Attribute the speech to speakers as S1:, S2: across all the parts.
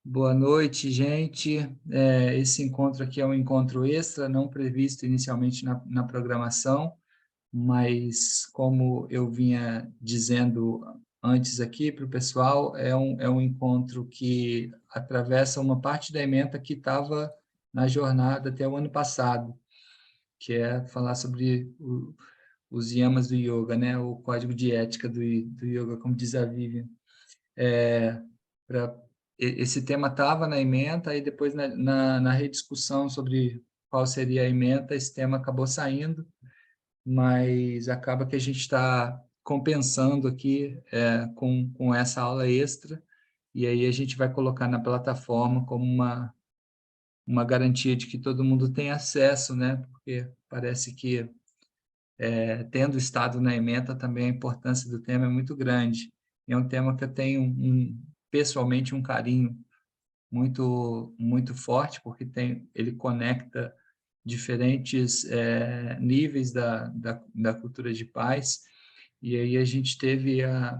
S1: Boa noite, gente. Esse encontro aqui é um encontro extra, não previsto inicialmente na programação, mas como eu vinha dizendo antes aqui para o pessoal, é um encontro que atravessa uma parte da ementa que estava na jornada até o ano passado, que é falar sobre os yamas do yoga, né? O código de ética do yoga, como diz a Vivian. Pra, esse tema estava na ementa, e depois na rediscussão sobre qual seria a ementa, esse tema acabou saindo, mas acaba que a gente está compensando aqui com essa aula extra, e aí a gente vai colocar na plataforma como uma garantia de que todo mundo tem acesso, né? Porque parece que, tendo estado na ementa, também a importância do tema é muito grande. E é um tema que eu tenho, pessoalmente, um carinho muito forte, porque ele conecta diferentes níveis da cultura de paz, e aí a gente teve a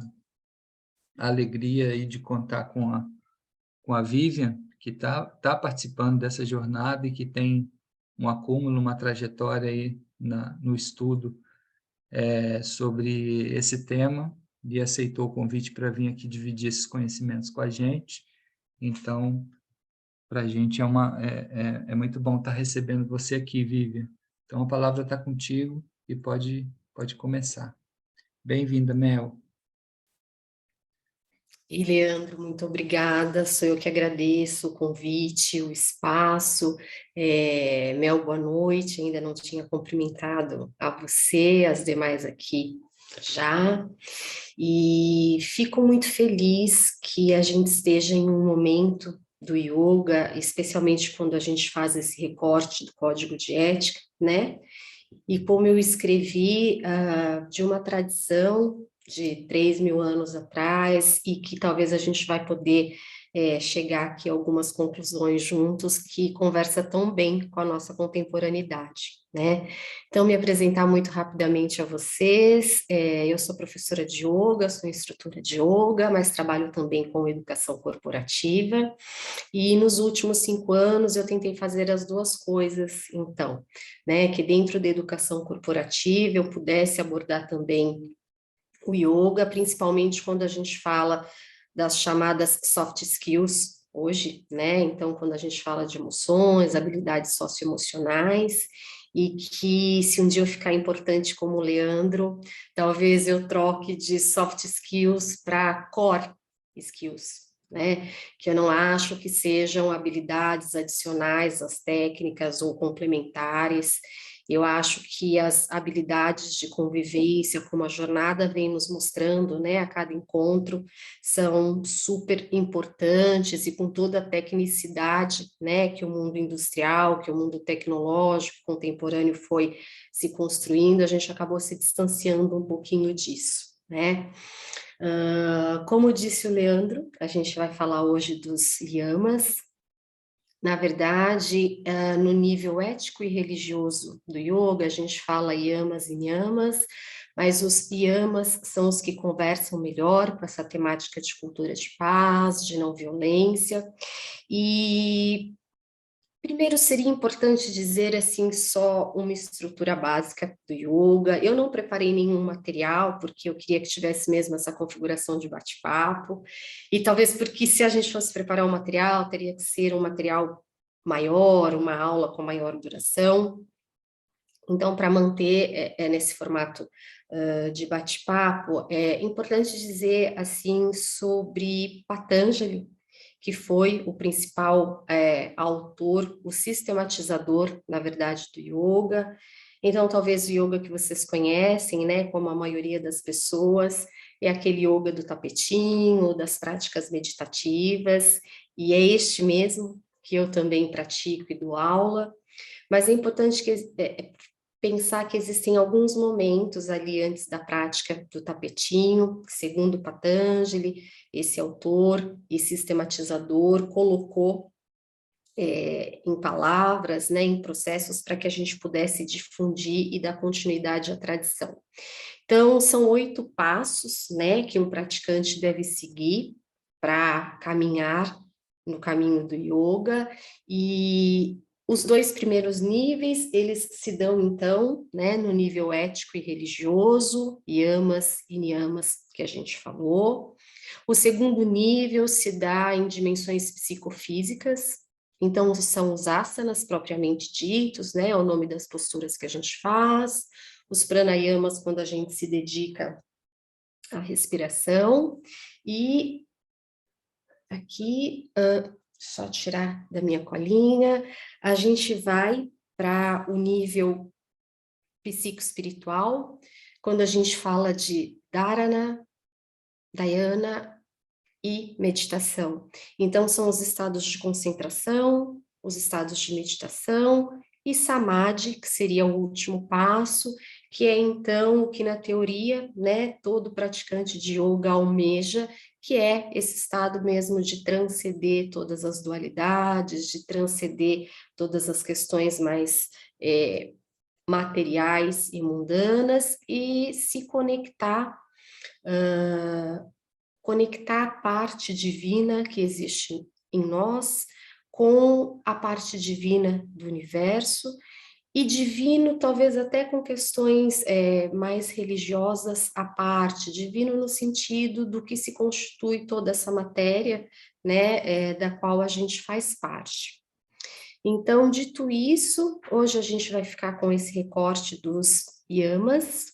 S1: alegria aí de contar com a Vivian, que tá participando dessa jornada e que tem um acúmulo, uma trajetória aí no estudo sobre esse tema, e aceitou o convite para vir aqui dividir esses conhecimentos com a gente. Então, para a gente é muito bom estar recebendo você aqui, Vivian. Então, a palavra está contigo e pode começar. Bem-vinda, Mel.
S2: E, Leandro, muito obrigada. Sou eu que agradeço o convite, o espaço. Mel, boa noite. Ainda não tinha cumprimentado a você, as demais aqui já. E fico muito feliz que a gente esteja em um momento do yoga, especialmente quando a gente faz esse recorte do código de ética, né? E como eu escrevi de uma tradição de 3.000 anos atrás, e que talvez a gente vai poder chegar aqui a algumas conclusões juntos, que conversa tão bem com a nossa contemporaneidade, né? Então, me apresentar muito rapidamente a vocês, eu sou professora de yoga, sou instrutora de yoga, mas trabalho também com educação corporativa, e nos últimos 5 anos eu tentei fazer as duas coisas, então, né, que dentro da educação corporativa eu pudesse abordar também o yoga, principalmente quando a gente fala das chamadas soft skills hoje, né, então quando a gente fala de emoções, habilidades socioemocionais, e que se um dia eu ficar importante como o Leandro, talvez eu troque de soft skills para core skills, né? Que eu não acho que sejam habilidades adicionais às técnicas ou complementares. Eu acho que as habilidades de convivência, como a jornada vem nos mostrando, né, a cada encontro, são super importantes, e com toda a tecnicidade, né, que o mundo industrial, que o mundo tecnológico contemporâneo foi se construindo, a gente acabou se distanciando um pouquinho disso, né? Como disse o Leandro, a gente vai falar hoje dos yamas. Na verdade, no nível ético e religioso do yoga, a gente fala yamas e niyamas, mas os yamas são os que conversam melhor com essa temática de cultura de paz, de não violência. E primeiro, seria importante dizer, assim, só uma estrutura básica do yoga. Eu não preparei nenhum material, porque eu queria que tivesse mesmo essa configuração de bate-papo, e talvez porque se a gente fosse preparar um material, teria que ser um material maior, uma aula com maior duração. Então, para manter nesse formato de bate-papo, é importante dizer, assim, sobre Patanjali, que foi o principal autor, o sistematizador, na verdade, do yoga. Então, talvez o yoga que vocês conhecem, né, como a maioria das pessoas, é aquele yoga do tapetinho, das práticas meditativas, e é este mesmo que eu também pratico e dou aula. Mas é importante pensar que existem alguns momentos ali antes da prática do tapetinho, que, segundo Patanjali, esse autor e sistematizador colocou em palavras, né, em processos, para que a gente pudesse difundir e dar continuidade à tradição. Então, são 8 passos, né, que um praticante deve seguir para caminhar no caminho do yoga, e os 2 primeiros níveis, eles se dão, então, né, no nível ético e religioso, yamas e niyamas, que a gente falou. O segundo nível se dá em dimensões psicofísicas, então são os asanas propriamente ditos, né, é o nome das posturas que a gente faz, os pranayamas quando a gente se dedica à respiração, e aqui, só tirar da minha colinha, a gente vai para o nível psicoespiritual, quando a gente fala de dharana, dhyana e meditação. Então, são os estados de concentração, os estados de meditação e samadhi, que seria o último passo, que é então o que na teoria, né, todo praticante de yoga almeja, que é esse estado mesmo de transcender todas as dualidades, de transcender todas as questões mais materiais e mundanas e se conectar, conectar a parte divina que existe em nós com a parte divina do universo, e divino talvez até com questões mais religiosas à parte, divino no sentido do que se constitui toda essa matéria, né, da qual a gente faz parte. Então, dito isso, hoje a gente vai ficar com esse recorte dos yamas,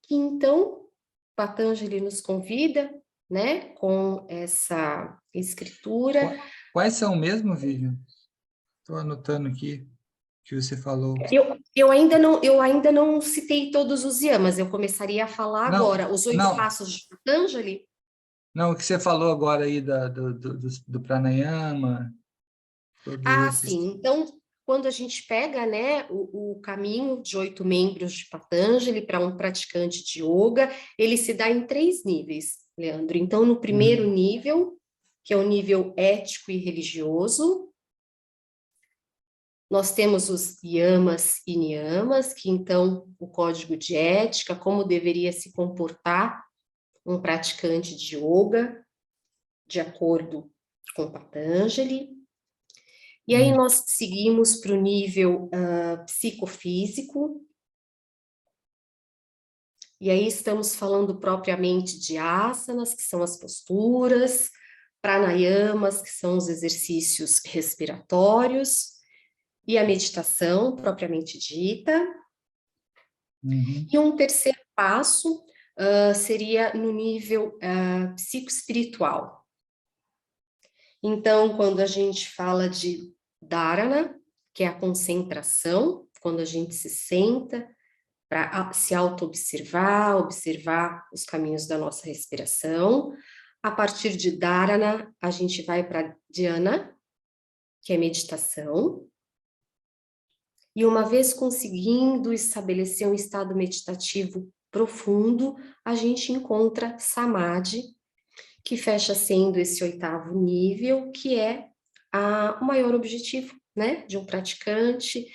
S2: que então Patanjali nos convida, né, com essa escritura.
S1: Quais são mesmo, Vivian? Estou anotando aqui que você falou.
S2: Eu ainda não citei todos os yamas, eu começaria a falar
S1: Não,
S2: agora. Os 8
S1: não,
S2: passos de Patanjali.
S1: não, o que você falou agora aí do pranayama, todos
S2: Ah,
S1: esses.
S2: sim. Então, quando a gente pega, né, o caminho de 8 membros de Patanjali para um praticante de yoga, ele se dá em 3 níveis, Leandro. Então, no primeiro
S1: Uhum.
S2: nível, que é o nível ético e religioso, nós temos os yamas e niyamas, que então o código de ética, como deveria se comportar um praticante de yoga, de acordo com Patanjali. E aí nós seguimos para o nível psicofísico, e aí estamos falando propriamente de asanas, que são as posturas, pranayamas, que são os exercícios respiratórios, e a meditação propriamente dita.
S1: Uhum.
S2: E um terceiro passo seria no nível psicoespiritual. Então, quando a gente fala de dharana, que é a concentração, quando a gente se senta para se auto-observar, observar os caminhos da nossa respiração. A partir de dharana, a gente vai para dhyana, que é meditação. E uma vez conseguindo estabelecer um estado meditativo profundo, a gente encontra samadhi, que fecha sendo esse 8º nível, que é o maior objetivo, né, de um praticante,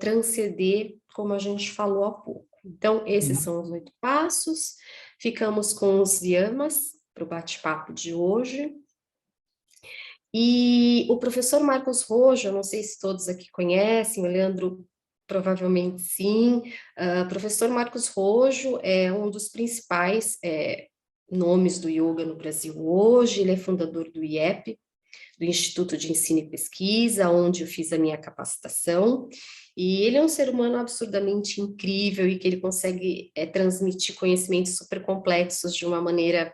S2: transcender, como a gente falou há pouco. Então, esses são os 8 passos. Ficamos com os yamas para o bate-papo de hoje. E o professor Marcos Rojo, eu não sei se todos aqui conhecem, o Leandro provavelmente sim, professor Marcos Rojo é um dos principais nomes do yoga no Brasil hoje, ele é fundador do IEP, do Instituto de Ensino e Pesquisa, onde eu fiz a minha capacitação, e ele é um ser humano absurdamente incrível e que ele consegue transmitir conhecimentos super complexos de uma maneira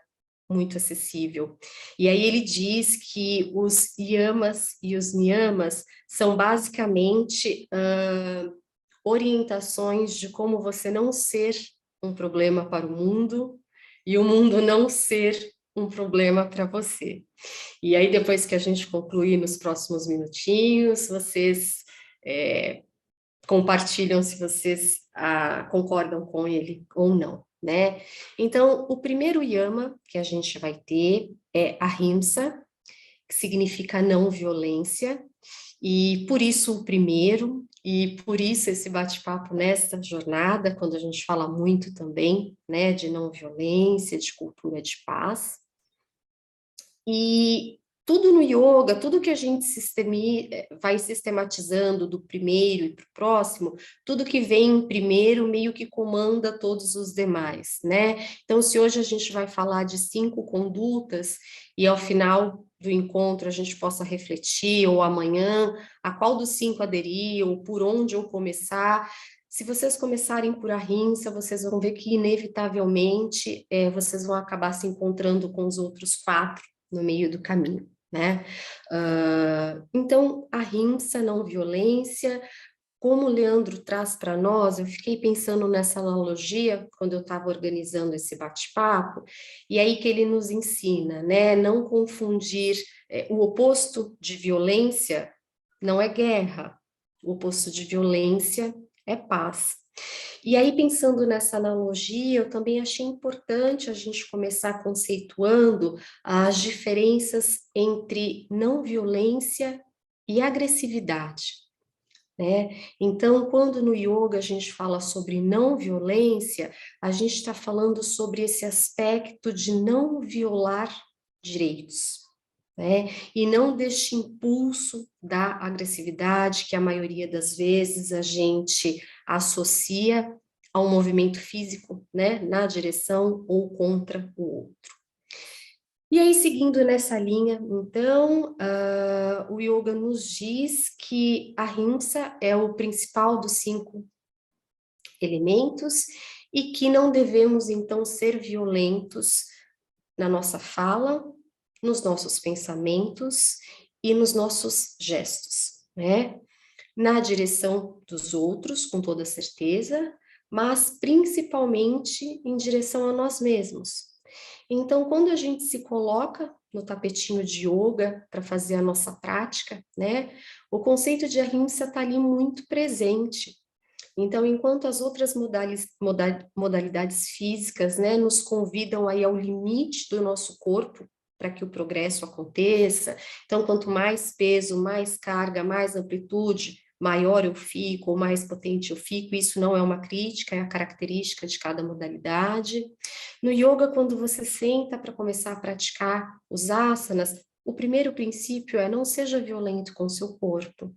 S2: muito acessível. E aí ele diz que os yamas e os niyamas são basicamente orientações de como você não ser um problema para o mundo e o mundo não ser um problema para você. E aí, depois que a gente concluir nos próximos minutinhos, vocês compartilham se vocês concordam com ele ou não, né? Então, o primeiro yama que a gente vai ter é ahimsa, que significa não violência, e por isso o primeiro, e por isso esse bate-papo nesta jornada, quando a gente fala muito também, né, de não violência, de cultura de paz. E tudo no yoga, tudo que a gente vai sistematizando do primeiro e para o próximo, tudo que vem primeiro meio que comanda todos os demais, né? Então, se hoje a gente vai falar de 5 condutas e ao final do encontro a gente possa refletir, ou amanhã, a qual dos 5 aderir, ou por onde eu começar, se vocês começarem por ahimsa, vocês vão ver que inevitavelmente vocês vão acabar se encontrando com os outros 4 no meio do caminho, né? Então, ahimsa, não violência, como o Leandro traz para nós, eu fiquei pensando nessa analogia quando eu estava organizando esse bate-papo, e aí que ele nos ensina, né? Não confundir o oposto de violência não é guerra, o oposto de violência é paz. E aí, pensando nessa analogia, eu também achei importante a gente começar conceituando as diferenças entre não violência e agressividade, né? Então, quando no yoga a gente fala sobre não violência, a gente está falando sobre esse aspecto de não violar direitos, né? E não deste impulso da agressividade que a maioria das vezes a gente associa ao movimento físico, né? Na direção ou contra o outro. E aí, seguindo nessa linha, então, o yoga nos diz que a ahimsa é o principal dos 5 elementos e que não devemos, então, ser violentos na nossa fala, nos nossos pensamentos e nos nossos gestos, né? Na direção dos outros, com toda certeza, mas principalmente em direção a nós mesmos. Então, quando a gente se coloca no tapetinho de yoga para fazer a nossa prática, né, o conceito de ahimsa está ali muito presente. Então, enquanto as outras modalidades físicas, né, nos convidam aí ao limite do nosso corpo para que o progresso aconteça, então, quanto mais peso, mais carga, mais amplitude, maior eu fico, ou mais potente eu fico, isso não é uma crítica, é a característica de cada modalidade. No yoga, quando você senta para começar a praticar os asanas, o primeiro princípio é não seja violento com o seu corpo.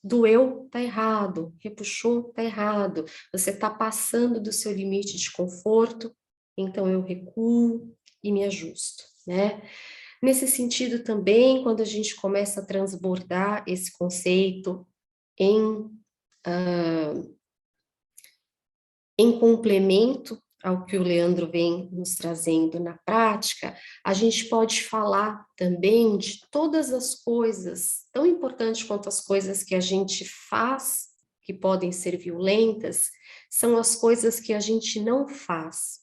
S2: Doeu, tá errado. Repuxou, tá errado. Você tá passando do seu limite de conforto, então eu recuo e me ajusto, né? Nesse sentido também, quando a gente começa a transbordar esse conceito em, em complemento ao que o Leandro vem nos trazendo na prática, a gente pode falar também de todas as coisas, tão importantes quanto as coisas que a gente faz, que podem ser violentas, são as coisas que a gente não faz.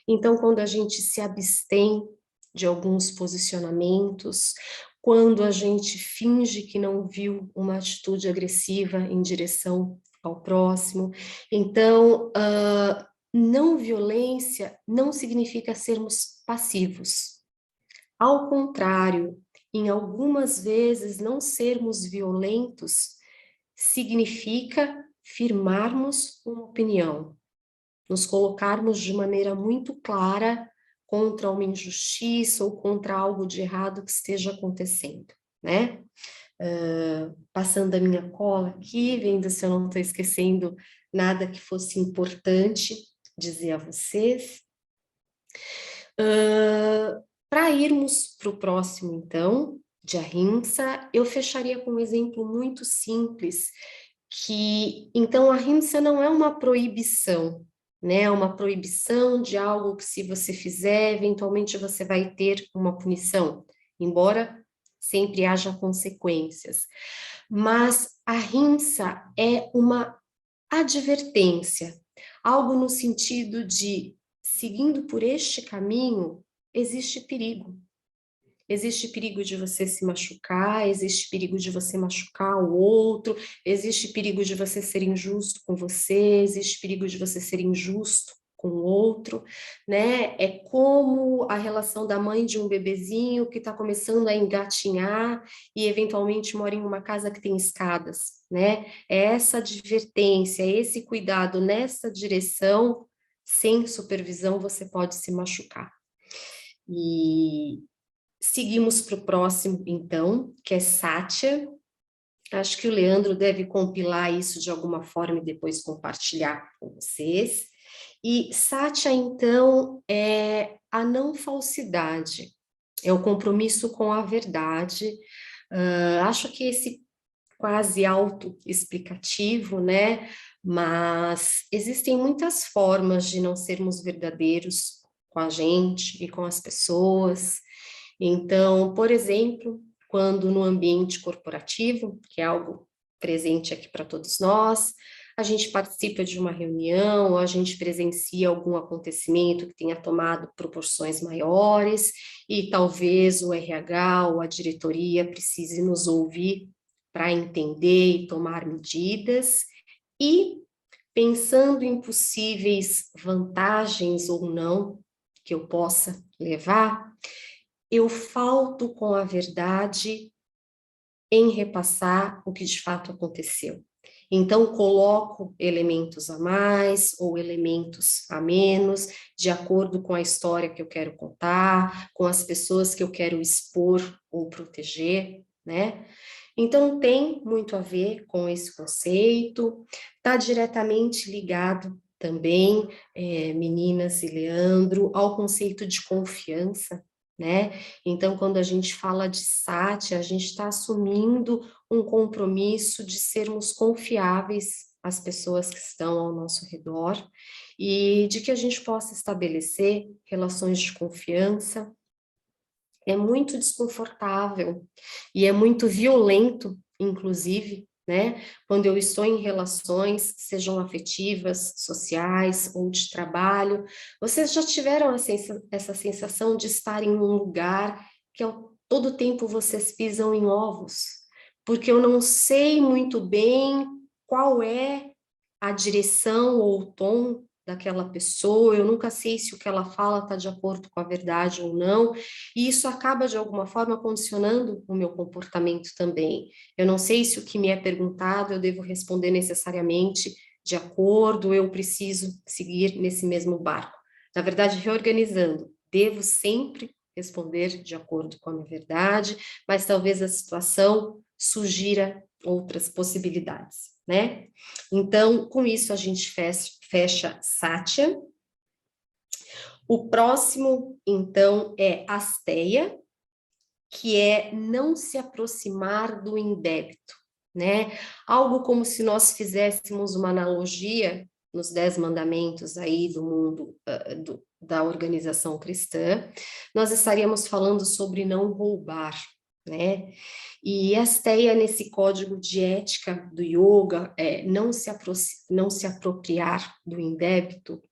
S2: Então, quando a gente se abstém de alguns posicionamentos, quando a gente finge que não viu uma atitude agressiva em direção ao próximo, então, não violência não significa sermos passivos. Ao contrário, em algumas vezes não sermos violentos significa firmarmos uma opinião, nos colocarmos de maneira muito clara contra uma injustiça ou contra algo de errado que esteja acontecendo, né? Passando a minha cola aqui, vendo se eu não estou esquecendo nada que fosse importante dizer a vocês. Para irmos para o próximo, então, de ahimsa, eu fecharia com um exemplo muito simples, que, então, a ahimsa não é uma proibição, né? É uma proibição de algo que, se você fizer, eventualmente você vai ter uma punição, embora sempre haja consequências. Mas a ahimsa é uma advertência, algo no sentido de, seguindo por este caminho, existe perigo. Existe perigo de você se machucar, existe perigo de você machucar o outro, existe perigo de você ser injusto com você, existe perigo de você ser injusto com o outro, né? É como a relação da mãe de um bebezinho que está começando a engatinhar e eventualmente mora em uma casa que tem escadas, né? É essa advertência, esse cuidado nessa direção, sem supervisão você pode se machucar. E Seguimos para o próximo, então, que é Satya. Acho que o Leandro deve compilar isso de alguma forma e depois compartilhar com vocês. E Satya, então, é a não falsidade, é o compromisso com a verdade. Acho que esse quase autoexplicativo, né? Mas existem muitas formas de não sermos verdadeiros com a gente e com as pessoas. Então, por exemplo, quando no ambiente corporativo, que é algo presente aqui para todos nós, a gente participa de uma reunião, a gente presencia algum acontecimento que tenha tomado proporções maiores e talvez o RH ou a diretoria precise nos ouvir para entender e tomar medidas, e pensando em possíveis vantagens ou não que eu possa levar, eu falto com a verdade em repassar o que de fato aconteceu. Então, coloco elementos a mais ou elementos a menos, de acordo com a história que eu quero contar, com as pessoas que eu quero expor ou proteger, né? Então, tem muito a ver com esse conceito, está diretamente ligado também, meninas e Leandro, ao conceito de confiança, né? Então, quando a gente fala de Satya, a gente está assumindo um compromisso de sermos confiáveis às pessoas que estão ao nosso redor e de que a gente possa estabelecer relações de confiança. É muito desconfortável e é muito violento, inclusive, né? Quando eu estou em relações, sejam afetivas, sociais ou de trabalho, vocês já tiveram essa sensação de estar em um lugar que todo tempo vocês pisam em ovos? Porque eu não sei muito bem qual é a direção ou o tom daquela pessoa, eu nunca sei se o que ela fala está de acordo com a verdade ou não, e isso acaba de alguma forma condicionando o meu comportamento também. Eu não sei se o que me é perguntado eu devo responder necessariamente de acordo, eu preciso seguir nesse mesmo barco. Na verdade, reorganizando, devo sempre responder de acordo com a minha verdade, mas talvez a situação sugira outras possibilidades, né? Então, com isso a gente fecha Satya. O próximo, então, é Asteya, que é não se aproximar do indébito, né? Algo como se nós fizéssemos uma analogia nos 10 mandamentos aí do mundo da organização cristã, nós estaríamos falando sobre não roubar, né? E Asteya, nesse código de ética do yoga, não se apropriar do indébito,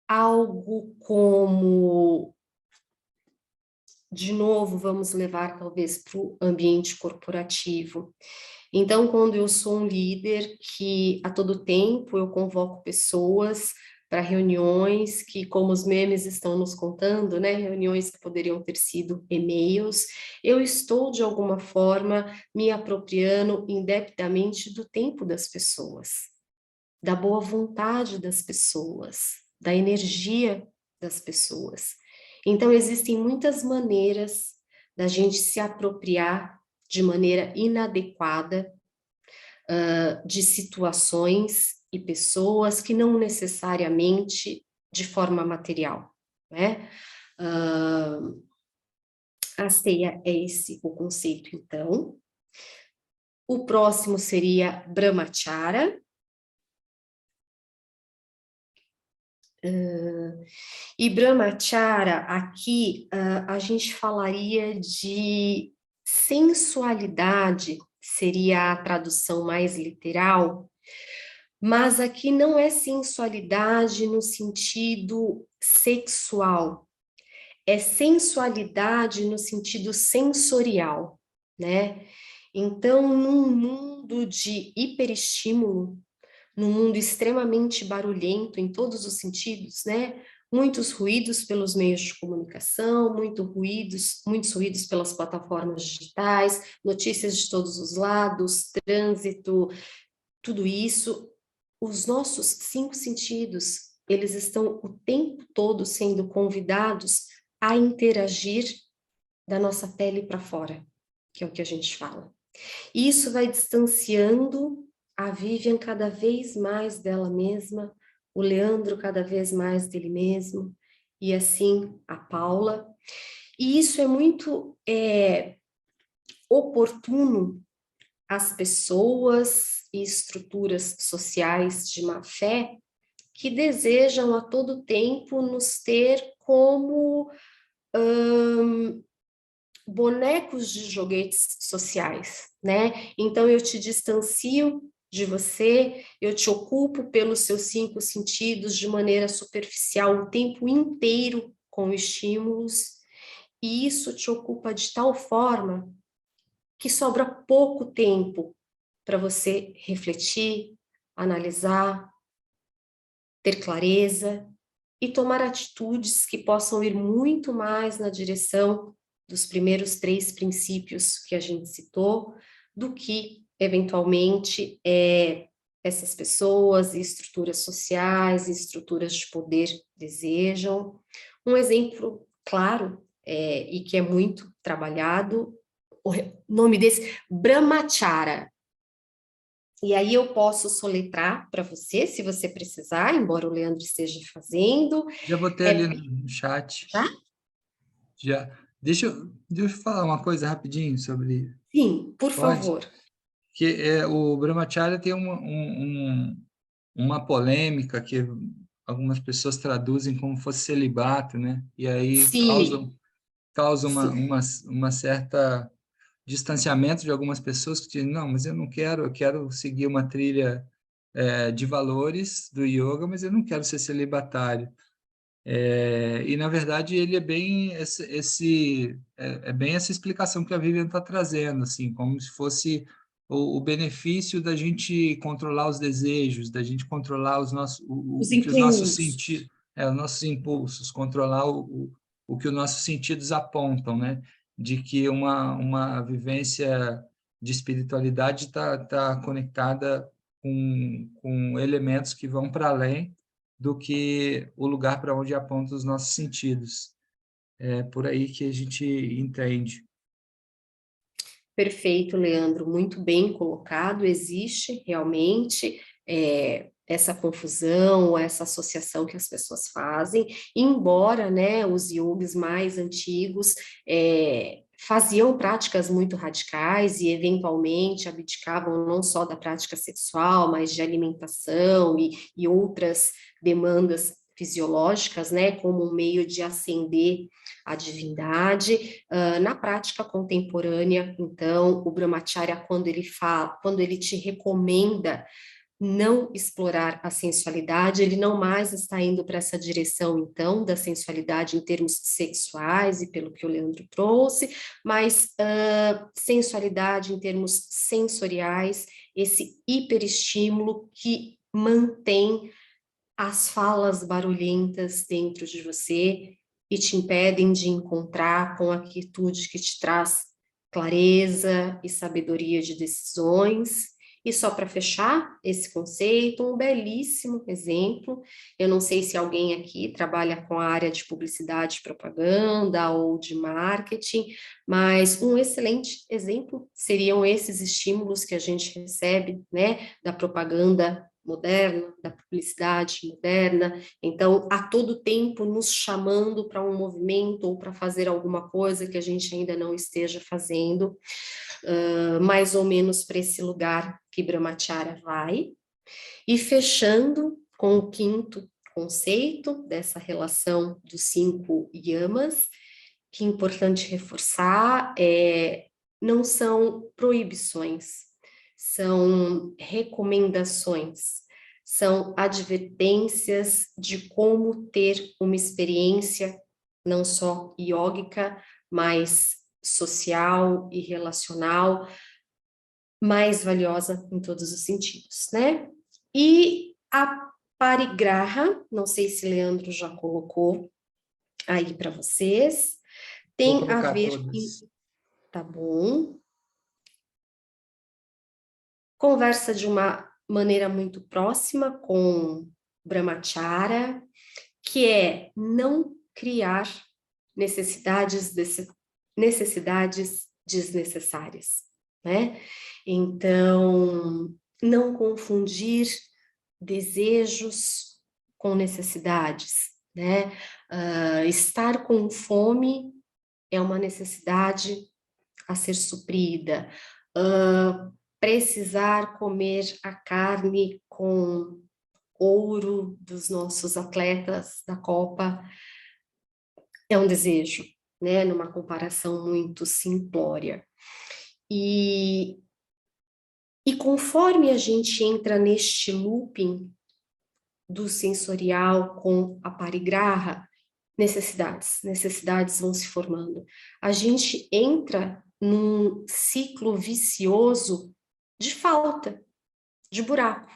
S2: algo como, de novo, vamos levar talvez para o ambiente corporativo. Então, quando eu sou um líder que a todo tempo eu convoco pessoas para reuniões que, como os memes estão nos contando, né, reuniões que poderiam ter sido e-mails, eu estou, de alguma forma, me apropriando indebitamente do tempo das pessoas, da boa vontade das pessoas, da energia das pessoas. Então, existem muitas maneiras da gente se apropriar de maneira inadequada de situações e pessoas que não necessariamente de forma material, né? Asteya é esse o conceito, então. O próximo seria Brahmacharya. E Brahmacharya, aqui, a gente falaria de sensualidade, seria a tradução mais literal, mas aqui não é sensualidade no sentido sexual, é sensualidade no sentido sensorial, né? Então, num mundo de hiperestímulo, num mundo extremamente barulhento em todos os sentidos, né? Muitos ruídos pelos meios de comunicação, muitos ruídos pelas plataformas digitais, notícias de todos os lados, trânsito, tudo isso, os nossos 5 sentidos eles estão o tempo todo sendo convidados a interagir da nossa pele para fora, que é o que a gente fala. E isso vai distanciando a Vivian cada vez mais dela mesma, o Leandro cada vez mais dele mesmo, e assim a Paula. E isso é muito oportuno às pessoas e estruturas sociais de má fé que desejam a todo tempo nos ter como bonecos de joguetes sociais, né? Então eu te distancio de você, eu te ocupo pelos seus 5 sentidos de maneira superficial o tempo inteiro com estímulos, e isso te ocupa de tal forma que sobra pouco tempo para você refletir, analisar, ter clareza e tomar atitudes que possam ir muito mais na direção dos primeiros 3 princípios que a gente citou, do que, eventualmente, essas pessoas e estruturas sociais e estruturas de poder desejam. Um exemplo claro, e que é muito trabalhado, o nome desse, Brahmachara. E aí eu posso soletrar para você, se você precisar, embora o Leandro esteja fazendo.
S1: Já botei ali no chat.
S2: Tá?
S1: Já. Deixa eu falar uma coisa rapidinho sobre...
S2: Sim, por
S1: Pode?
S2: favor.
S1: Que o Brahmacharya tem uma polêmica que algumas pessoas traduzem como fosse celibato, né? E aí
S2: Sim,
S1: causa
S2: sim.
S1: uma certa distanciamento de algumas pessoas que dizem, não, mas eu quero seguir uma trilha de valores do yoga, mas eu não quero ser celibatário. E, na verdade, ele é bem é bem essa explicação que a Vivian está trazendo, assim, como se fosse o benefício da gente controlar os desejos, da gente controlar
S2: Os
S1: o que os nossos
S2: impulsos.
S1: sentidos, os nossos impulsos, controlar o que os nossos sentidos apontam, né? De que uma vivência de espiritualidade está conectada com elementos que vão para além do que o lugar para onde apontam os nossos sentidos. É por aí que a gente entende.
S2: Perfeito, Leandro, muito bem colocado. Existe realmente essa confusão, essa associação que as pessoas fazem, embora, né, os yogis mais antigos faziam práticas muito radicais e eventualmente abdicavam não só da prática sexual, mas de alimentação e outras demandas fisiológicas, né, como um meio de ascender a divindade. Na prática contemporânea, então, o Brahmacharya, quando ele te recomenda não explorar a sensualidade, ele não mais está indo para essa direção, então, da sensualidade em termos sexuais, e pelo que o Leandro trouxe, mas sensualidade em termos sensoriais, esse hiperestímulo que mantém as falas barulhentas dentro de você e te impedem de encontrar com a quietude que te traz clareza e sabedoria de decisões. E só para fechar esse conceito, um belíssimo exemplo. Eu não sei se alguém aqui trabalha com a área de publicidade e propaganda ou de marketing, mas um excelente exemplo seriam esses estímulos que a gente recebe, né, da propaganda moderna, da publicidade moderna, então a todo tempo nos chamando para um movimento ou para fazer alguma coisa que a gente ainda não esteja fazendo, mais ou menos para esse lugar que Brahmacharya vai, e fechando com o 5º conceito dessa relação dos 5 yamas, que é importante reforçar, não são proibições, são recomendações, são advertências de como ter uma experiência não só iógica, mas social e relacional, mais valiosa em todos os sentidos, né? E a parigraha, não sei se Leandro já colocou aí para vocês,
S1: Vou
S2: tem a
S1: colocar
S2: ver,
S1: todas.
S2: tá bom? Conversa de uma maneira muito próxima com Brahmacharya, que é não criar necessidades desnecessárias, né? Então, não confundir desejos com necessidades, né? Estar com fome é uma necessidade a ser suprida. Precisar comer a carne com ouro dos nossos atletas da Copa é um desejo, né? Numa comparação muito simplória. E conforme a gente entra neste looping do sensorial com a parigraha, necessidades vão se formando. A gente entra num ciclo vicioso de falta, de buraco.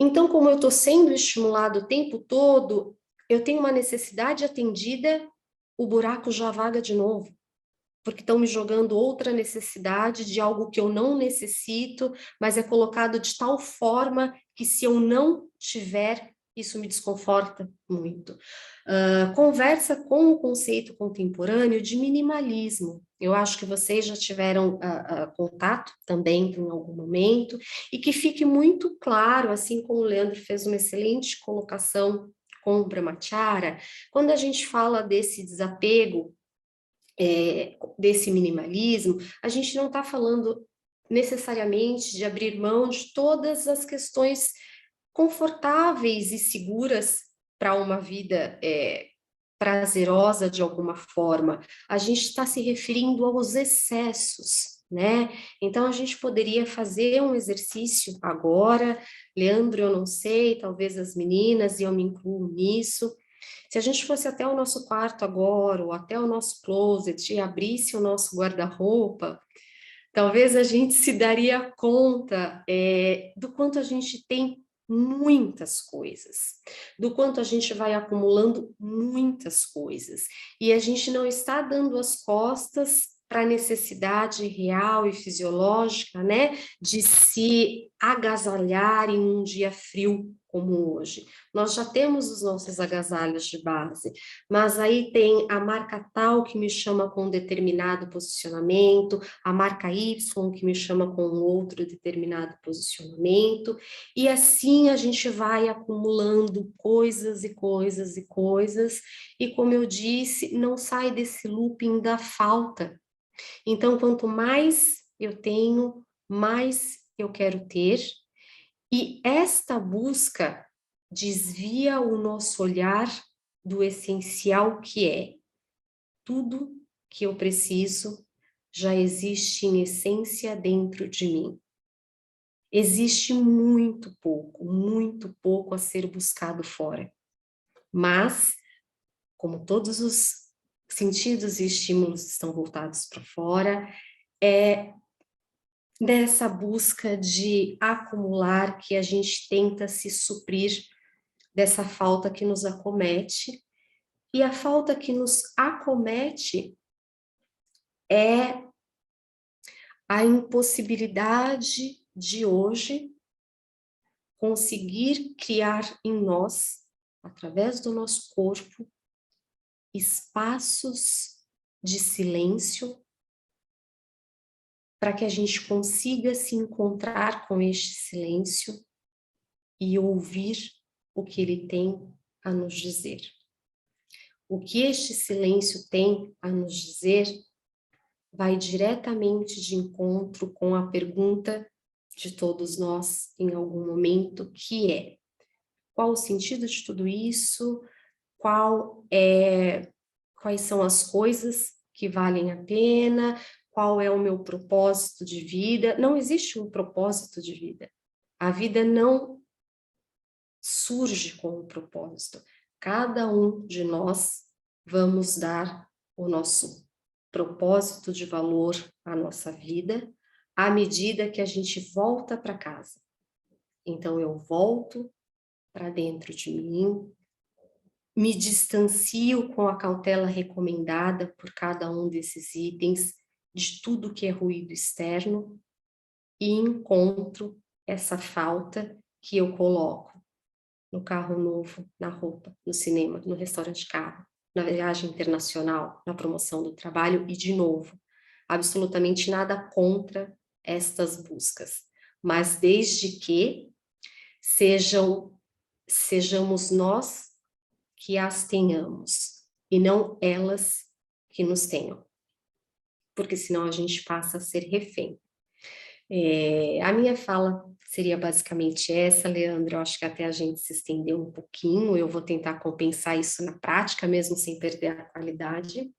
S2: Então, como eu estou sendo estimulado o tempo todo, eu tenho uma necessidade atendida, o buraco já vaga de novo, porque estão me jogando outra necessidade de algo que eu não necessito, mas é colocado de tal forma que se eu não tiver, isso me desconforta muito. Conversa com o conceito contemporâneo de minimalismo. Eu acho que vocês já tiveram contato também em algum momento, e que fique muito claro, assim como o Leandro fez uma excelente colocação com o Brahmacharya, quando a gente fala desse desapego, desse minimalismo, a gente não está falando necessariamente de abrir mão de todas as questões confortáveis e seguras para uma vida prazerosa de alguma forma. A gente está se referindo aos excessos, né? Então, a gente poderia fazer um exercício agora, Leandro, eu não sei, talvez as meninas, e eu me incluo nisso. Se a gente fosse até o nosso quarto agora, ou até o nosso closet, e abrisse o nosso guarda-roupa, talvez a gente se daria conta do quanto a gente tem muitas coisas, do quanto a gente vai acumulando muitas coisas, e a gente não está dando as costas para a necessidade real e fisiológica, né, de se agasalhar em um dia frio como hoje. Nós já temos os nossos agasalhos de base, mas aí tem a marca tal que me chama com um determinado posicionamento, a marca Y que me chama com um outro determinado posicionamento, e assim a gente vai acumulando coisas e coisas e coisas, e como eu disse, não sai desse looping da falta. Então, quanto mais eu tenho, mais eu quero ter, e esta busca desvia o nosso olhar do essencial, que é tudo que eu preciso já existe em essência dentro de mim. Existe muito pouco a ser buscado fora. Mas, como todos os sentidos e estímulos estão voltados para fora, é dessa busca de acumular que a gente tenta se suprir dessa falta que nos acomete. E a falta que nos acomete é a impossibilidade de hoje conseguir criar em nós, através do nosso corpo, espaços de silêncio para que a gente consiga se encontrar com este silêncio e ouvir o que ele tem a nos dizer. O que este silêncio tem a nos dizer vai diretamente de encontro com a pergunta de todos nós em algum momento, que é: qual o sentido de tudo isso? Quais são as coisas que valem a pena? Qual é o meu propósito de vida? Não existe um propósito de vida. A vida não surge com um propósito. Cada um de nós vamos dar o nosso propósito de valor à nossa vida à medida que a gente volta para casa. Então, eu volto para dentro de mim, me distancio com a cautela recomendada por cada um desses itens, de tudo que é ruído externo, e encontro essa falta que eu coloco no carro novo, na roupa, no cinema, no restaurante caro, na viagem internacional, na promoção do trabalho e, de novo, absolutamente nada contra estas buscas, mas desde que sejamos nós que as tenhamos e não elas que nos tenham, porque senão a gente passa a ser refém. A minha fala seria basicamente essa, Leandro. Eu acho que até a gente se estendeu um pouquinho. Eu vou tentar compensar isso na prática, mesmo sem perder a qualidade.
S1: Tá bom.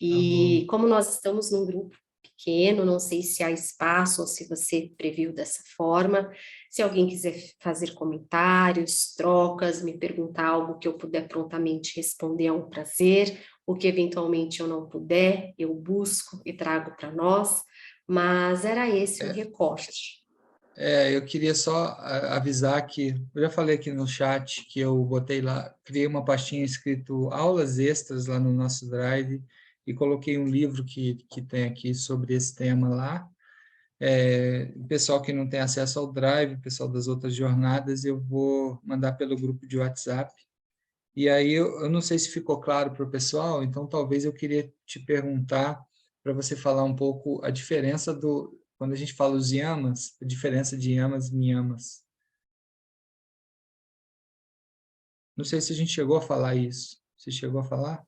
S2: E como nós estamos num grupo pequeno, não sei se há espaço ou se você previu dessa forma. Se alguém quiser fazer comentários, trocas, me perguntar algo que eu puder prontamente responder, é um prazer. O que eventualmente eu não puder, eu busco e trago para nós. Mas era esse o recorte.
S1: Eu queria só avisar que, eu já falei aqui no chat que eu botei lá, criei uma pastinha escrito aulas extras lá no nosso Drive e coloquei um livro que tem aqui sobre esse tema lá. O pessoal que não tem acesso ao Drive, o pessoal das outras jornadas, eu vou mandar pelo grupo de WhatsApp. E aí eu não sei se ficou claro para o pessoal, então talvez eu queria te perguntar para você falar um pouco a diferença quando a gente fala os yamas, a diferença de yamas e niyamas. Não sei se a gente chegou a falar isso. Você chegou a falar?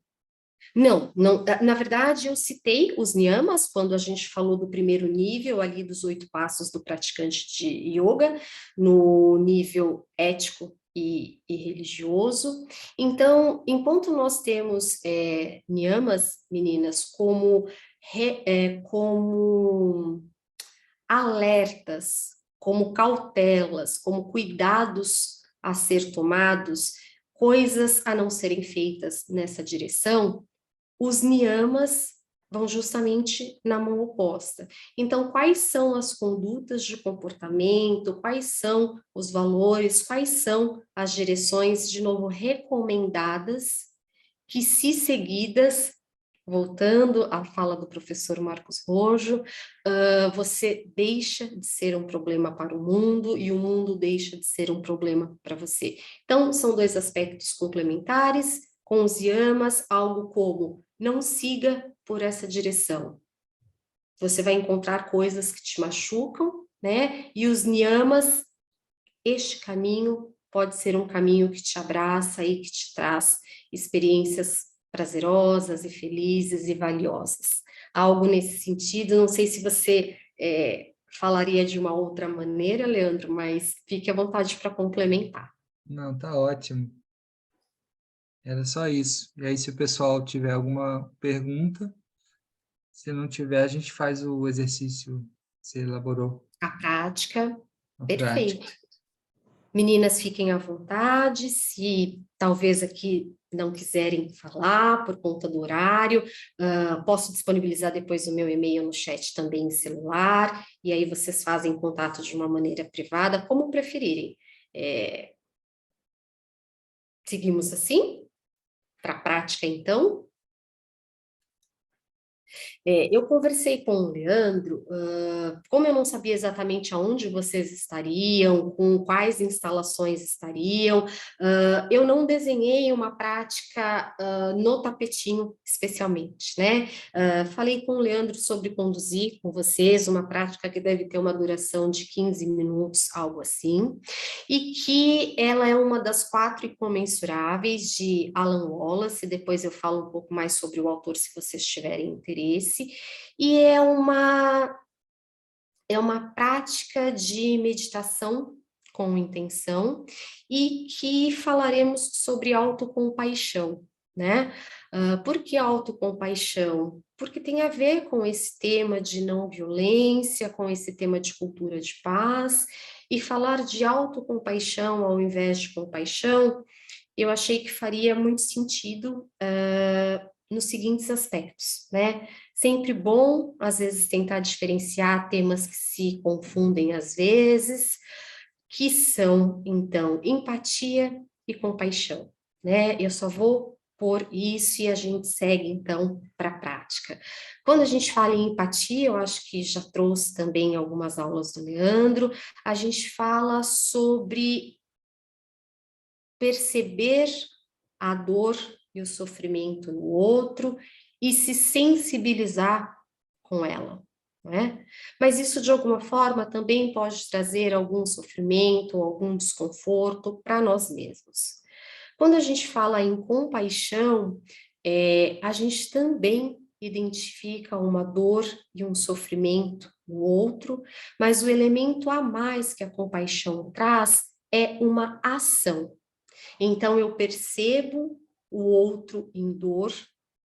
S2: Não, na verdade eu citei os niyamas quando a gente falou do primeiro nível ali dos 8 passos do praticante de yoga, no nível ético e religioso. Então, enquanto nós temos niyamas, meninas, como alertas, como cautelas, como cuidados a ser tomados, coisas a não serem feitas nessa direção, os niyamas vão justamente na mão oposta. Então, quais são as condutas de comportamento, quais são os valores, quais são as direções, de novo, recomendadas, que, se seguidas, voltando à fala do professor Marcos Rojo, você deixa de ser um problema para o mundo e o mundo deixa de ser um problema para você. Então, são dois aspectos complementares. Com os yamas, algo como não siga por essa direção. Você vai encontrar coisas que te machucam, né? E os niyamas, este caminho pode ser um caminho que te abraça e que te traz experiências prazerosas e felizes e valiosas. Algo nesse sentido, não sei se você falaria de uma outra maneira, Leandro, mas fique à vontade para complementar.
S1: Não, tá ótimo. Era só isso. E aí, se o pessoal tiver alguma pergunta, se não tiver, a gente faz o exercício que você elaborou,
S2: A prática,
S1: a prática.
S2: perfeito. Meninas, fiquem à vontade, se talvez aqui não quiserem falar por conta do horário, posso disponibilizar depois o meu e-mail no chat também em celular, e aí vocês fazem contato de uma maneira privada, como preferirem. Seguimos assim? Para a prática, então? Eu conversei com o Leandro, como eu não sabia exatamente aonde vocês estariam, com quais instalações estariam, eu não desenhei uma prática no tapetinho especialmente, né? Falei com o Leandro sobre conduzir com vocês uma prática que deve ter uma duração de 15 minutos, algo assim, e que ela é uma das 4 incomensuráveis de Alan Wallace. Depois eu falo um pouco mais sobre o autor, se vocês tiverem interesse, e é uma prática de meditação com intenção, e que falaremos sobre autocompaixão, né? Por que autocompaixão? Porque tem a ver com esse tema de não violência, com esse tema de cultura de paz, e falar de autocompaixão ao invés de compaixão, eu achei que faria muito sentido nos seguintes aspectos, né? Sempre bom, às vezes, tentar diferenciar temas que se confundem às vezes, que são, então, empatia e compaixão, né? Eu só vou pôr isso e a gente segue, então, para a prática. Quando a gente fala em empatia, eu acho que já trouxe também algumas aulas do Leandro, a gente fala sobre perceber a dor e o sofrimento no outro e se sensibilizar com ela, não é? Mas isso, de alguma forma, também pode trazer algum sofrimento, algum desconforto para nós mesmos. Quando a gente fala em compaixão, a gente também identifica uma dor e um sofrimento no outro, mas o elemento a mais que a compaixão traz é uma ação. Então, eu percebo o outro em dor,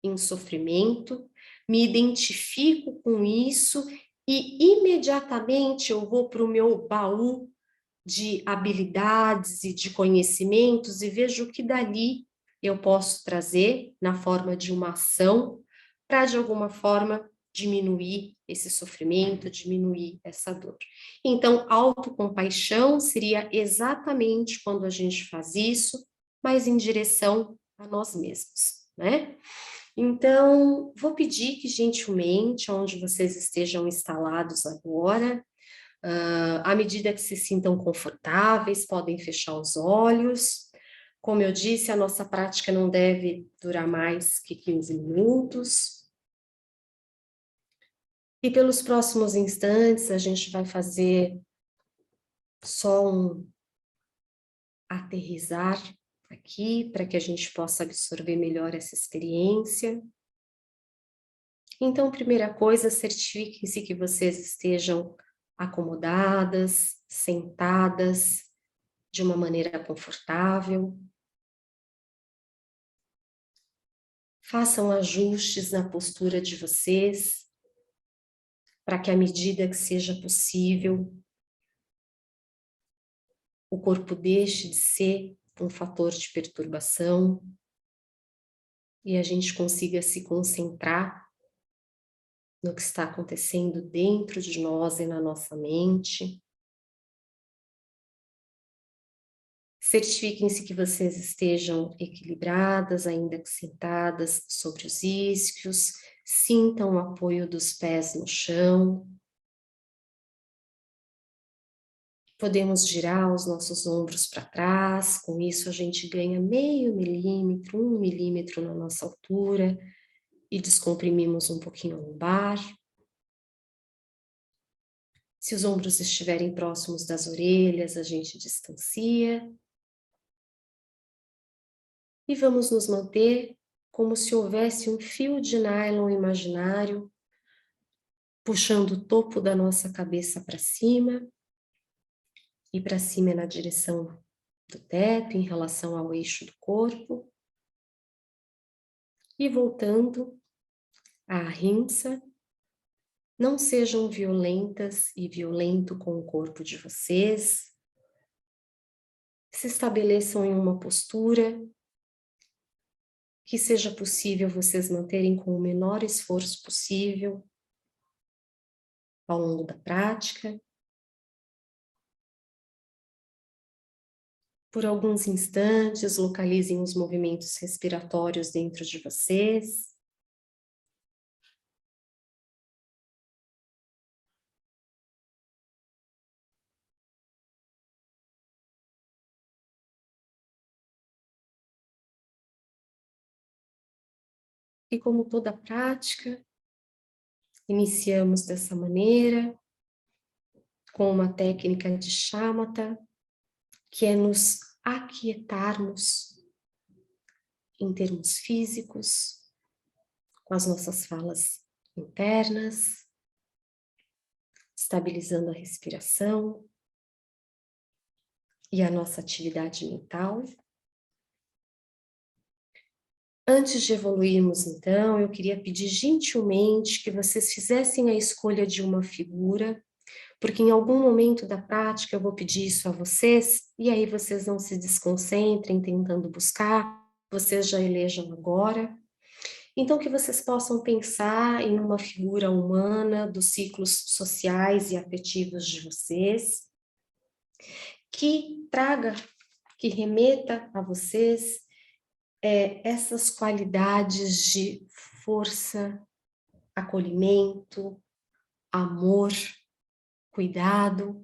S2: em sofrimento, me identifico com isso e imediatamente eu vou para o meu baú de habilidades e de conhecimentos e vejo o que dali eu posso trazer na forma de uma ação para, de alguma forma, diminuir esse sofrimento, diminuir essa dor. Então, autocompaixão seria exatamente quando a gente faz isso, mas em direção a nós mesmos, né? Então, vou pedir que gentilmente, onde vocês estejam instalados agora, à medida que se sintam confortáveis, podem fechar os olhos. Como eu disse, a nossa prática não deve durar mais que 15 minutos. E pelos próximos instantes, a gente vai fazer só um aterrissar aqui, para que a gente possa absorver melhor essa experiência. Então, primeira coisa, certifiquem-se que vocês estejam acomodadas, sentadas, de uma maneira confortável. Façam ajustes na postura de vocês, para que à medida que seja possível, o corpo deixe de ser um fator de perturbação e a gente consiga se concentrar no que está acontecendo dentro de nós e na nossa mente. Certifiquem-se que vocês estejam equilibradas, ainda que sentadas sobre os isquios, sintam o apoio dos pés no chão. Podemos girar os nossos ombros para trás, com isso a gente ganha meio milímetro, 1 milímetro na nossa altura e descomprimimos um pouquinho a lombar. Se os ombros estiverem próximos das orelhas, a gente distancia. E vamos nos manter como se houvesse um fio de nylon imaginário puxando o topo da nossa cabeça para cima, e para cima é na direção do teto, em relação ao eixo do corpo. E voltando à rinça, não sejam violentas e violento com o corpo de vocês. Se estabeleçam em uma postura que seja possível vocês manterem com o menor esforço possível ao longo da prática. Por alguns instantes, localizem os movimentos respiratórios dentro de vocês. E como toda prática, iniciamos dessa maneira, com uma técnica de shamatha, que é nos aquietarmos em termos físicos, com as nossas falas internas, estabilizando a respiração e a nossa atividade mental. Antes de evoluirmos, então, eu queria pedir gentilmente que vocês fizessem a escolha de uma figura, porque em algum momento da prática eu vou pedir isso a vocês, e aí vocês não se desconcentrem tentando buscar, vocês já elejam agora. Então, que vocês possam pensar em uma figura humana dos ciclos sociais e afetivos de vocês, que traga, que remeta a vocês essas qualidades de força, acolhimento, amor, cuidado.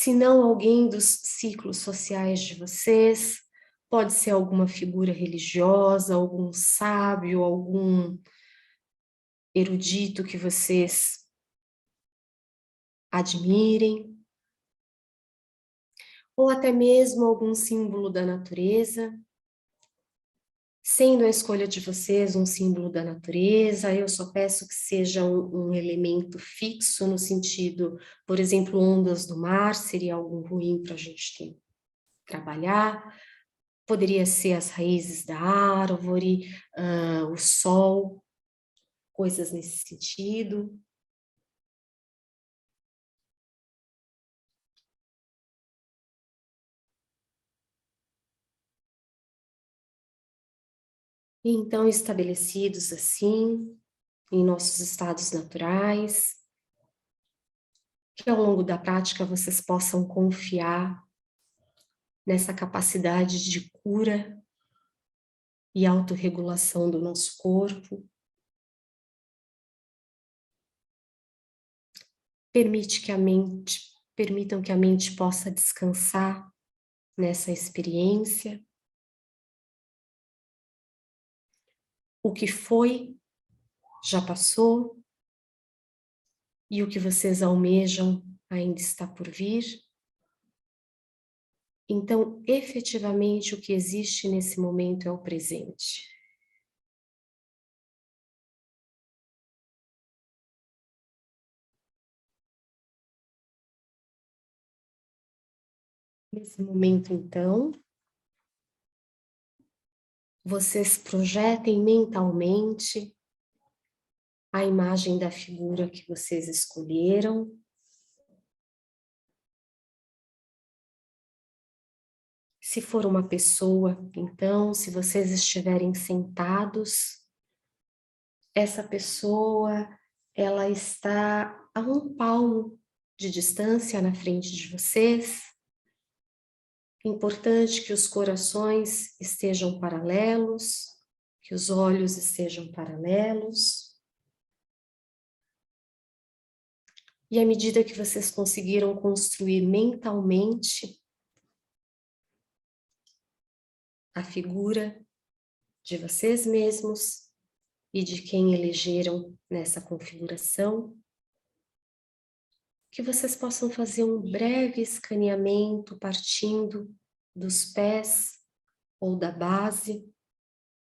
S2: Se não alguém dos ciclos sociais de vocês, pode ser alguma figura religiosa, algum sábio, algum erudito que vocês admirem, ou até mesmo algum símbolo da natureza. Sendo a escolha de vocês um símbolo da natureza, eu só peço que seja um elemento fixo, no sentido, por exemplo, ondas do mar, seria algo ruim para a gente trabalhar. Poderia ser as raízes da árvore, o sol, coisas nesse sentido. E então, estabelecidos assim, em nossos estados naturais, que ao longo da prática vocês possam confiar nessa capacidade de cura e autorregulação do nosso corpo. Permitam que a mente possa descansar nessa experiência. O que foi, já passou, e o que vocês almejam ainda está por vir. Então, efetivamente, o que existe nesse momento é o presente. Nesse momento, então, vocês projetem mentalmente a imagem da figura que vocês escolheram. Se for uma pessoa, então, se vocês estiverem sentados, essa pessoa, ela está a 1 palmo de distância na frente de vocês. É importante que os corações estejam paralelos, que os olhos estejam paralelos. E à medida que vocês conseguiram construir mentalmente a figura de vocês mesmos e de quem elegeram nessa configuração, que vocês possam fazer um breve escaneamento partindo dos pés ou da base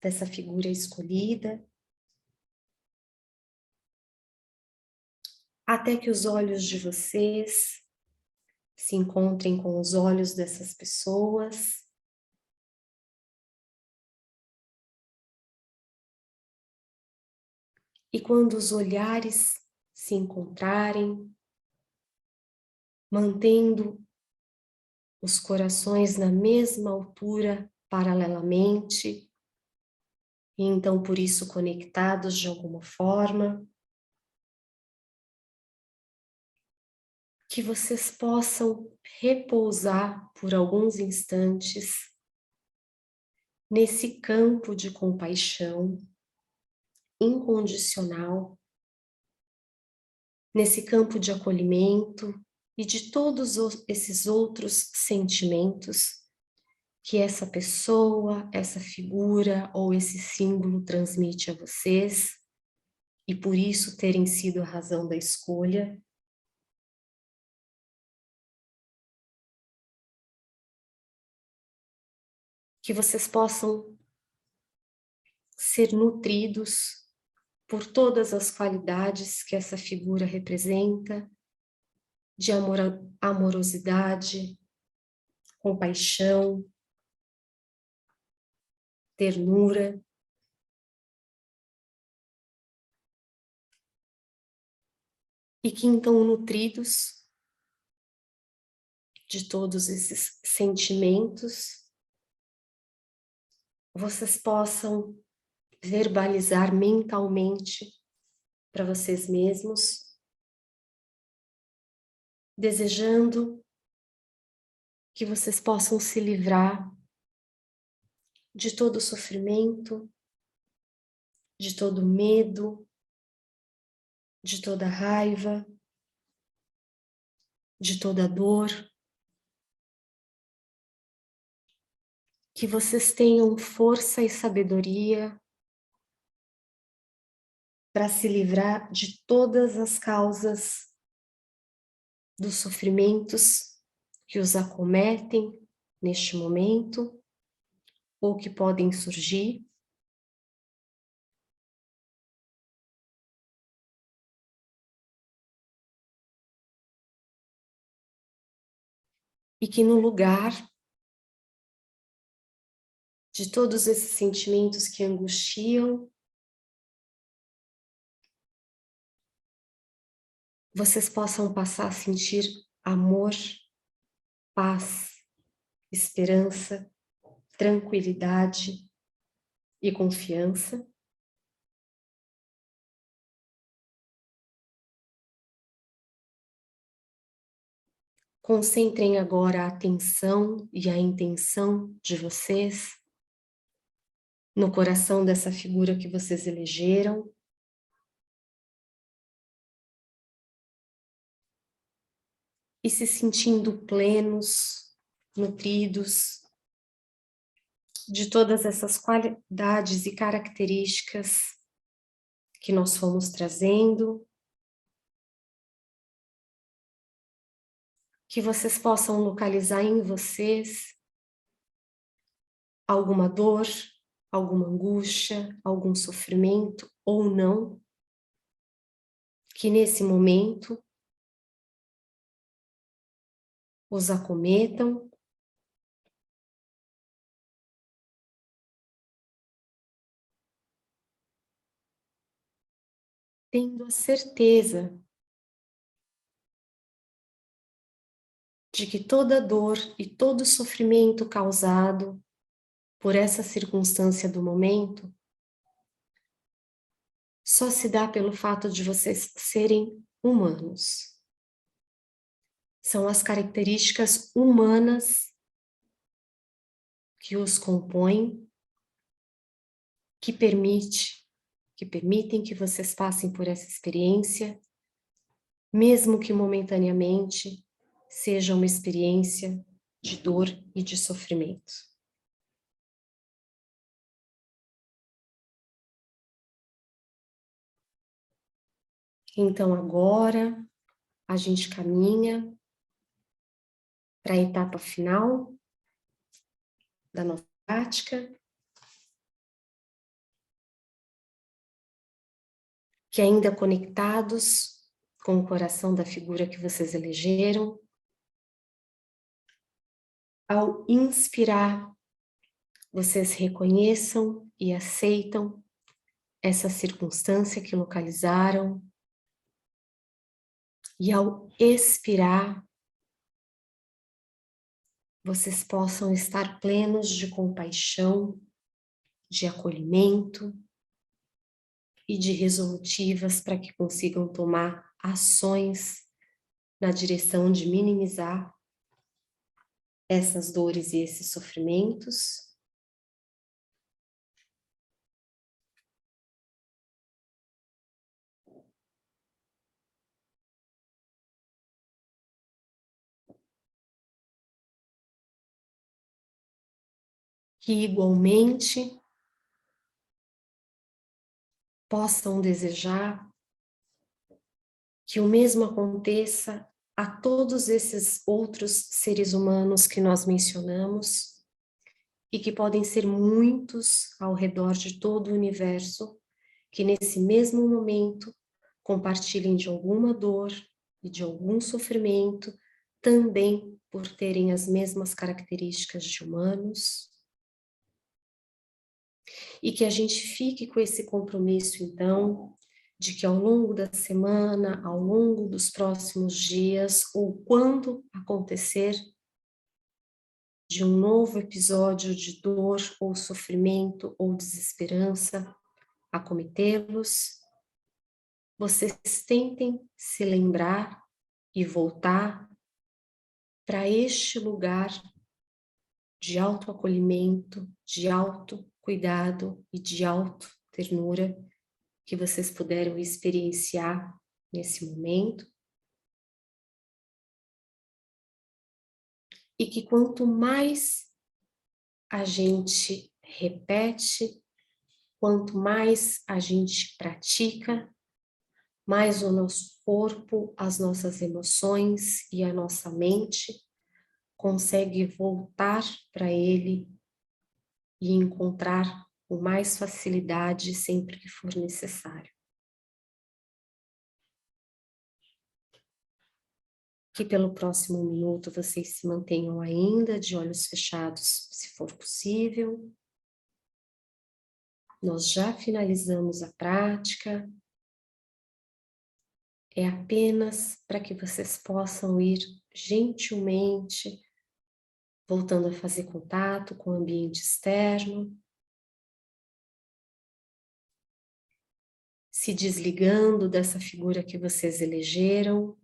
S2: dessa figura escolhida, até que os olhos de vocês se encontrem com os olhos dessas pessoas. E quando os olhares se encontrarem, mantendo os corações na mesma altura, paralelamente, e então por isso conectados de alguma forma, que vocês possam repousar por alguns instantes nesse campo de compaixão incondicional, nesse campo de acolhimento e de todos esses outros sentimentos que essa pessoa, essa figura ou esse símbolo transmite a vocês, e por isso terem sido a razão da escolha. Que vocês possam ser nutridos por todas as qualidades que essa figura representa, de amorosidade, compaixão, ternura. E que então, nutridos de todos esses sentimentos, vocês possam verbalizar mentalmente para vocês mesmos, desejando que vocês possam se livrar de todo o sofrimento, de todo o medo, de toda a raiva, de toda a dor, que vocês tenham força e sabedoria para se livrar de todas as causas dos sofrimentos que os acometem neste momento ou que podem surgir. E que no lugar de todos esses sentimentos que angustiam, vocês possam passar a sentir amor, paz, esperança, tranquilidade e confiança. Concentrem agora a atenção e a intenção de vocês no coração dessa figura que vocês elegeram. E se sentindo plenos, nutridos de todas essas qualidades e características que nós fomos trazendo, que vocês possam localizar em vocês alguma dor, alguma angústia, algum sofrimento ou não, que nesse momento os acometam, tendo a certeza de que toda dor e todo sofrimento causado por essa circunstância do momento só se dá pelo fato de vocês serem humanos. São as características humanas que os compõem, que permitem que vocês passem por essa experiência, mesmo que momentaneamente seja uma experiência de dor e de sofrimento. Então agora a gente caminha para a etapa final da nossa prática, que ainda conectados com o coração da figura que vocês elegeram, ao inspirar, vocês reconheçam e aceitam essa circunstância que localizaram, e ao expirar, vocês possam estar plenos de compaixão, de acolhimento e de resolutivas para que consigam tomar ações na direção de minimizar essas dores e esses sofrimentos. Que igualmente possam desejar que o mesmo aconteça a todos esses outros seres humanos que nós mencionamos e que podem ser muitos ao redor de todo o universo, que nesse mesmo momento compartilhem de alguma dor e de algum sofrimento, também por terem as mesmas características de humanos. E que a gente fique com esse compromisso, então, de que ao longo da semana, ao longo dos próximos dias, ou quando acontecer de um novo episódio de dor ou sofrimento ou desesperança acometê-los, vocês tentem se lembrar e voltar para este lugar de autoacolhimento, de autocuidado e de autoternura que vocês puderam experienciar nesse momento. E que quanto mais a gente repete, quanto mais a gente pratica, mais o nosso corpo, as nossas emoções e a nossa mente consegue voltar para ele e encontrar com mais facilidade sempre que for necessário. Que pelo próximo minuto vocês se mantenham ainda de olhos fechados, se for possível. Nós já finalizamos a prática. É apenas para que vocês possam ir gentilmente voltando a fazer contato com o ambiente externo, se desligando dessa figura que vocês elegeram.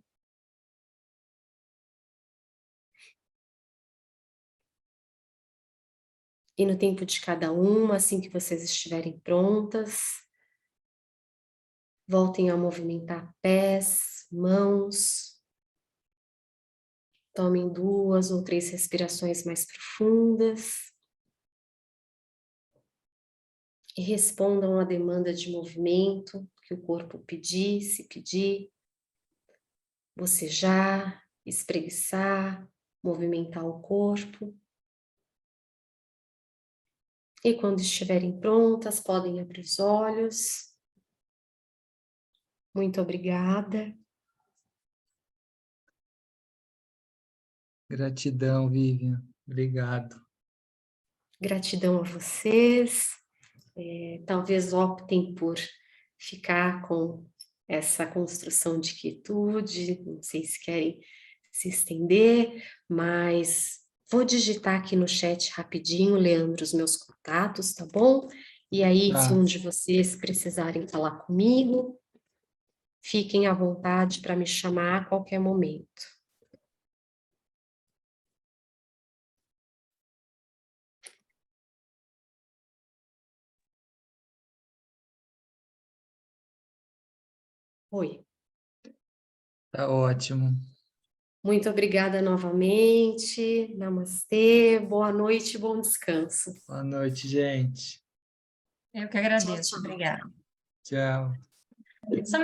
S2: E no tempo de cada uma, assim que vocês estiverem prontas, voltem a movimentar pés, mãos. Tomem 2 ou 3 respirações mais profundas. E respondam à demanda de movimento que o corpo pedir, se pedir. Bocejar, espreguiçar, movimentar o corpo. E quando estiverem prontas, podem abrir os olhos. Muito obrigada.
S1: Gratidão, Vivian. Obrigado.
S2: Gratidão a vocês. Talvez optem por ficar com essa construção de quietude, não sei se querem se estender, mas vou digitar aqui no chat rapidinho, Leandro, os meus contatos, tá bom? E aí, se um de vocês precisarem falar comigo, fiquem à vontade para me chamar a qualquer momento. Oi.
S1: Tá ótimo.
S2: Muito obrigada novamente. Namastê, boa noite, bom descanso.
S1: Boa noite, gente.
S3: Eu que agradeço. Obrigada.
S1: Tchau.